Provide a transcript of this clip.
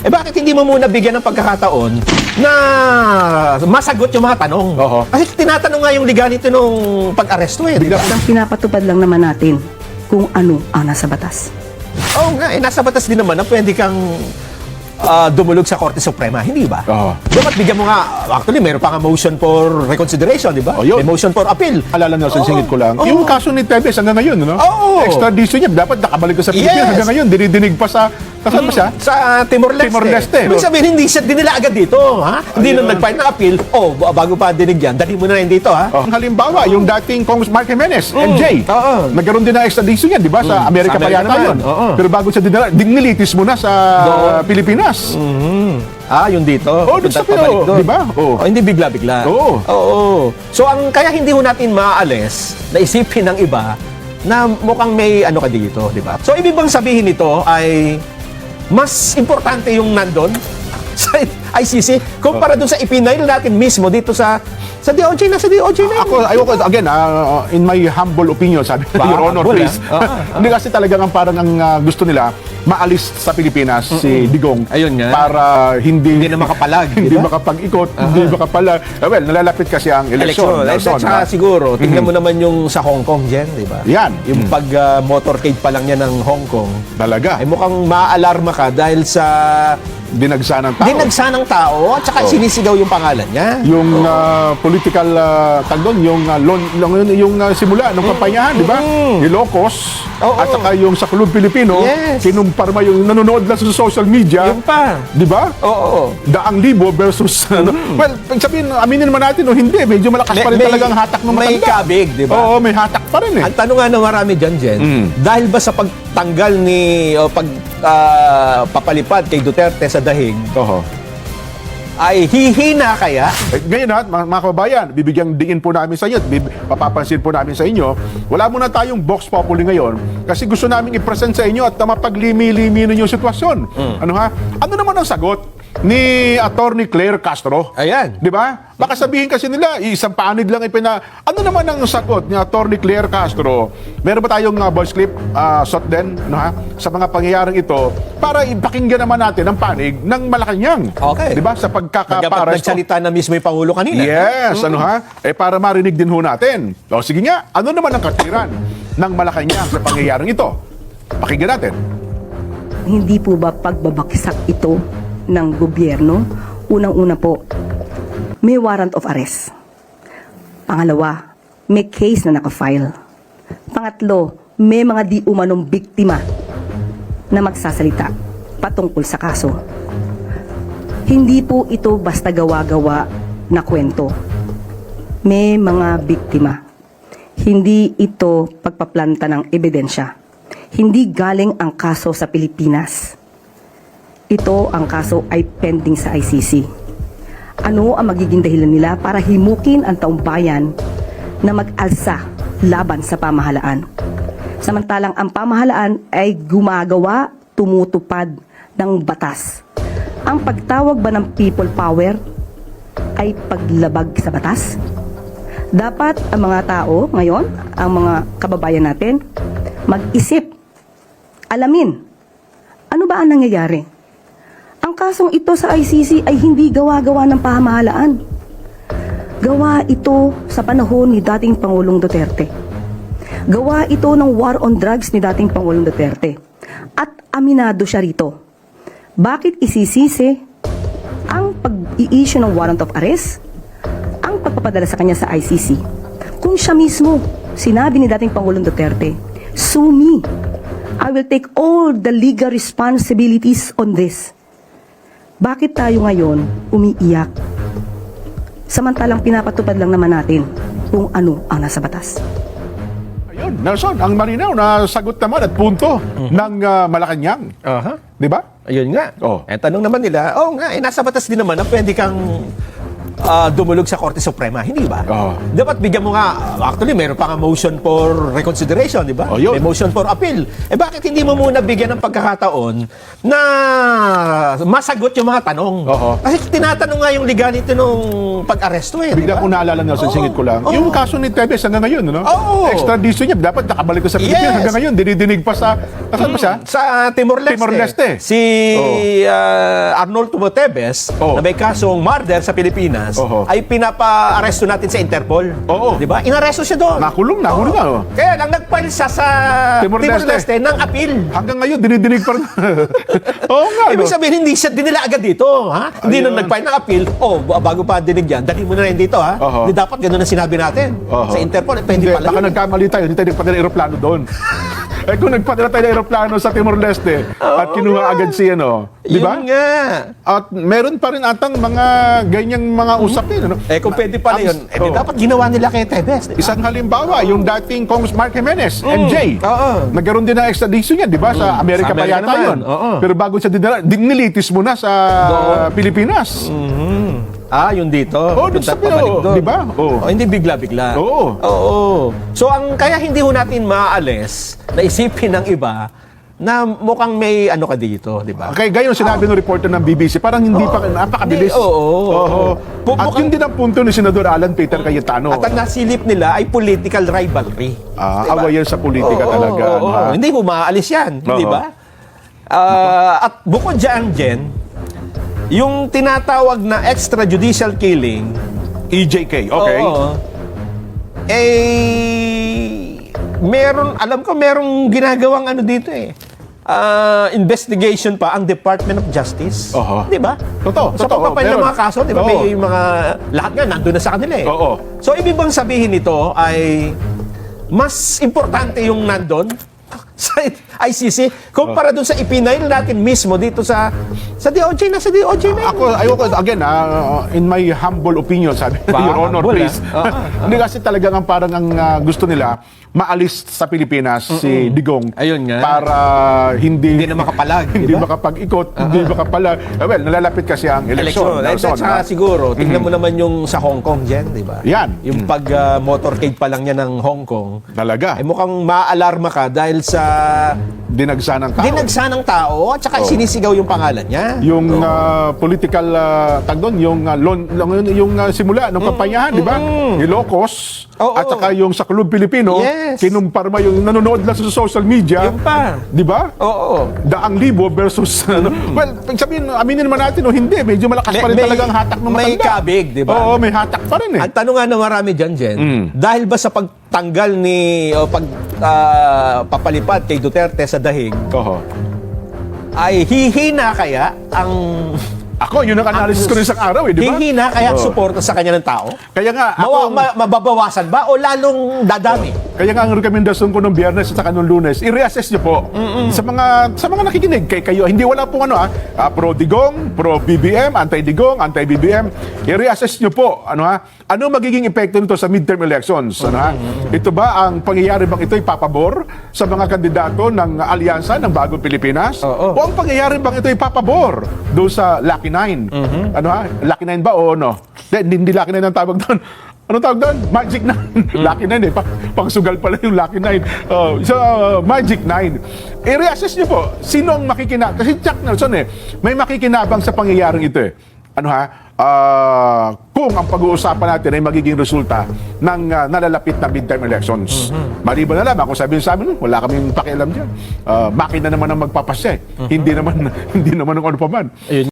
Eh bakit hindi mo muna bigyan ng pagkakataon na masagot yung mga tanong? Oo. Kasi tinatanong nga yung legality nung pag-aresto eh. Diba? Pinapatupad lang naman natin kung ano ang nasa batas. Oo nga, nasa batas din naman na pwede kang dumulog sa Korte Suprema, hindi ba? Oo. Dapat bigyan mo nga, actually, mayroon pa nga motion for reconsideration, di ba? Oh, yun. May motion for appeal. Alala Nelson, Oo. singit ko lang. Oo. Yung kaso ni Tevez hanggang ngayon, no? Oo. Extradition niya, dapat nakabalik ko sa Pilipinas. Yes. Hanggang ngayon, dinidinig pa sa... Nasaan ba siya? Sa Timor-Leste. Timor-Leste, Ibig no? sabihin, hindi nila agad dito, ha? Hindi Ayun. nung nag-file na appeal, bago pa dinig yan, dali mo na yan dito, ha? Oh. Halimbawa, yung dating Congressman Mark Jimenez, MJ, Oo. nagkaroon din ng extradition yan, di ba? Sa Amerika Sa pa Amerika yata naman. yun. Oo. Pero bago siya dinala, dinilitis mo na sa Doon. Pilipinas. Yung dito. Oo, doon sa Pabalik Pino, doon. di ba? Oo. Hindi bigla-bigla. Oo. Oo. So, kaya hindi ho natin maaalis na isipin ng iba na mukhang may ano ka dito, di ba? So, ibig bang sabihin nito ay mas importante yung nandun sa ICC kumpara dun sa ipinail natin mismo dito sa DOJ na, sa DOJ na. Ako, ayoko, again, in my humble opinion, sabi Ba, Your Honor, humble, please. Hindi kasi talagang parang ang gusto nila, maalis sa Pilipinas si Digong. Ayun nga. Para hindi Hindi na makapalag, hindi di ba? makapag-ikot, hindi makapalag. Well, nalalapit kasi ang eleksyon. At Nelson, saka ha? siguro, tingnan mo naman yung sa Hong Kong dyan, di ba? Yan. Yung pag motorcade pa lang yan ng Hong Kong, Talaga. ay mukhang maaalarma ka dahil sa Dinagsa ng tao. dinagsa ng tao at saka sinisigaw yung pangalan niya. Yung political tagdon, yung simula ng kampanyahan, di ba? Ilocos, Oo. at saka yung sa Club Pilipino, Yes. kinumparma yung nanonood lang sa social media, Yung pa. di ba? Oo. Daang libo versus well, sabihin, aminin naman natin, hindi, medyo malakas pa rin talagang hatak ng may matanda. kabig, di ba? Oo, may hatak pa rin eh. Ang tanong nga ng marami dyan, Jen, dahil ba sa pagtanggal o papalipad kay Duterte sa dahig, Oo. ay hihina kaya? Ngayon mga kababayan, bibigyang diin po namin sa inyo at papapansin po namin sa inyo, wala muna tayong Vox Populi ngayon kasi gusto namin i-present sa inyo at mapaglimi-limi yung sitwasyon. Ano ha? Ano naman ang sagot ni Attorney Claire Castro? Ayan. Di ba? Baka sabihin kasi nila, isang paanid lang Ano naman ang sagot ni Attorney Claire Castro? Meron ba tayong voice clip, shot din, ano ha? Sa mga pangyayaring ito, para ipakinggan naman natin ang panig ng Malacanang. Okay. Di ba? Sa pagkakaparesto. Nagsalita na mismo yung Pangulo kanina. Yes, ano ha? Para marinig din ho natin. O sige nga, ano naman ang katiran ng Malacanang sa pangyayaring ito? Pakinggan natin. Hindi po ba pagbabaksak ito ng gobyerno? Unang-una po, may warrant of arrest. Pangalawa, may case na nakafile. Pangatlo, may mga di umanong biktima na magsasalita patungkol sa kaso. Hindi po ito basta gawa-gawa na kwento. May mga biktima. Hindi ito pagpaplanta ng ebidensya. Hindi galing ang kaso sa Pilipinas. Ito ang kaso ay pending sa ICC. Ano ang magiging dahilan nila para himukin ang taong bayan na mag-alsa laban sa pamahalaan? Samantalang ang pamahalaan ay gumagawa, tumutupad ng batas. Ang pagtawag ba ng people power ay paglabag sa batas? Dapat ang mga tao ngayon, ang mga kababayan natin, mag-isip, alamin, ano ba ang nangyayari? Ang kasong ito sa ICC ay hindi gawa-gawa ng pamahalaan. Gawa ito sa panahon ni dating Pangulong Duterte. Gawa ito ng war on drugs ni dating Pangulong Duterte. At aminado siya rito. Bakit isisisi ang pag-i-issue ng warrant of arrest, ang pagpapadala sa kanya sa ICC, kung siya mismo sinabi ni dating Pangulong Duterte, "Sue me. I will take all the legal responsibilities on this." Bakit tayo ngayon umiiyak? Samantalang pinapatupad lang naman natin kung ano ang nasa batas. Ayun, Nelson, ang marinaw na sagot naman at punto ng Malacanang. Aha. Di ba? Ayun nga. Oh. Tanong naman nila, nasa batas din naman na pwede kang dumulog sa Korte Suprema, hindi ba? Oo. Dapat bigyan mo nga, actually, meron pa nga motion for reconsideration, di ba? Oh, yun. May motion for appeal. Bakit hindi mo muna bigyan ng pagkakataon na masagot yung mga tanong? Oo. Kasi tinatanong nga yung legality nung pag-aresto di Bigla ba? ko naalala na sa singit ko lang. Oo. Yung kaso ni Tevez hanggang ngayon, no? Oo. Extradition niya, dapat nakabalik ko sa Pilipinas Yes. hanggang ngayon. Dinidinig pa sa, nasaan pa siya? Sa Timor-Leste. Timor-Leste. Si Arnold Tumotebes, Oo. na may kasong murder sa Pilipinas, Oo. ay pinapa-aresto natin sa Interpol. Oo. Di ba? Inaresto siya doon. Nakulong na. Oh. Kaya lang nag-file siya sa Timor-Leste. Timor-Leste ng appeal. Hanggang ngayon, dinidinig pa rin. Oo nga, no? Ibig sabihin, hindi siya dinila agad dito. Ha? Hindi Ayun. nung nag-file ng appeal, bago pa dinig yan, dali mo na rin dito. Ha? Oo. Hindi dapat ganun ang sinabi natin. Oo. Sa Interpol, pwede Hindi, pala baka yun. nagkamali tayo. Hindi tayo nagpadala ng aeroplano doon. Kung nagpadala tayo ng aeroplano sa Timor-Leste at kinuha agad si di ba? Yun nga. At meron pa rin atang mga ganyang mga usapin. Ano? Kung pwede pala yun, di Oo. dapat ginawa nila kay Tevez. Di ba? Isang halimbawa, yung dating Congressman Mark Jimenez, MJ. Oo. Nagkaroon din ng extradition yan, di ba? Sa Amerika Sa pa Amerika yata naman. yun. Oo. Pero bago siya dinala, nilitis mo na sa Pilipinas. Yun dito. Oo, Punta sa pabalik Pino, doon. di ba? Oo. Hindi bigla-bigla. Oo. Oo. So, kaya hindi ho natin maaalis na isipin ng iba na mukhang may ano ka dito, di ba? Kaya gayon sinabi ng reporter ng BBC, parang hindi pa, napakabilis. Hindi, oo. At Mukhang- yun din ang punto ni Senador Alan Peter Cayetano. At ang nasilip nila ay political rivalry. Diba? Awayan sa politika Oo, talaga. oo, ano, ha? Hindi mo maaalis yan, Oo. di ba? At bukod dyan, Jen, yung tinatawag na extrajudicial killing, EJK, okay. oo, alam ko merong ginagawang ano dito investigation pa ang Department of Justice. Oo. Di ba? Totoo, Sa totoo, pagpapail ng meron. mga kaso, di ba? Oo. May mga, lahat nga nandun na sa kanila Oo. So, ibig bang sabihin nito ay mas importante yung nandun sa ICC kumpara dun sa ipinail natin mismo dito sa DOJ na yun. Ako, ayoko, again, in my humble opinion, sabi, Your Honor, humble, please. Hindi kasi talagang parang ang gusto nila, maalis sa Pilipinas si Digong. Ayun nga. Para hindi Hindi na makapalag, hindi di ba? makapag-ikot, hindi makapalag. Well, nalalapit kasi ang eleksyon. At saka siguro, tingnan mo naman yung sa Hong Kong, Jen, di ba? Yan. Yung pag motorcade pa lang niya ng Hong Kong, Talaga. ay mukhang maaalarma ka dahil sa Dinagsa ng tao. dinagsa ng tao at saka sinisigaw yung pangalan niya. Yung political tag doon, yung simula ng kampanyahan, di ba? Ilocos, Oo. at saka yung sa Club Pilipino, Yes. kinumparma yung nanonood lang sa social media. Yung pa. Di ba? Oo. Daang libo versus well, sabihin, aminin naman natin, hindi, medyo malakas pa rin talagang hatak ng may matanda. kabig, di ba? Oo, may hatak pa rin eh. Ang tanong nga ng marami dyan, Jen, dahil ba sa pagtanggal papalipad kay Duterte sa dahig, Oo. ay hihina kaya ang Ako, yun ang analysis ko rin isang araw eh, di ba? hihina kaya ang Oo. suporta sa kanya ng tao? Kaya nga, ako, Mababawasan ba o lalong dadami? kaya nga ang rekomendasyon ko nung Biyernes at saka nung Lunes, i-reassess niyo po sa mga nakikinig kay kayo. Hindi wala pong pro Digong, pro BBM, anti-Digong, anti-BBM. I-reassess niyo po ano magiging epekto nito sa midterm elections, Ito ba ang pangyayari bang ito ay papabor sa mga kandidato ng alyansa ng Bagong Pilipinas? Oo. O ang pangyayari bang ito ay papabor doon sa Lucky Nine? Lucky Nine ba o no? Hindi Lucky Nine ang tawag doon. Ano tawag doon? Magic 9. Lucky 9 eh. Pangsugal pala yung Lucky 9. Magic 9. I-reassess niyo po, sino ang makikinabang? Kasi Jack Nelson may makikinabang sa pangyayaring ito eh. Kung ang pag-uusapan natin ay magiging resulta ng nalalapit na midterm elections. Maliban na lamang, kung sabihin sa amin, wala kaming pakialam dyan. Makina naman ang magpapasya eh. Hindi naman ng ano pa man.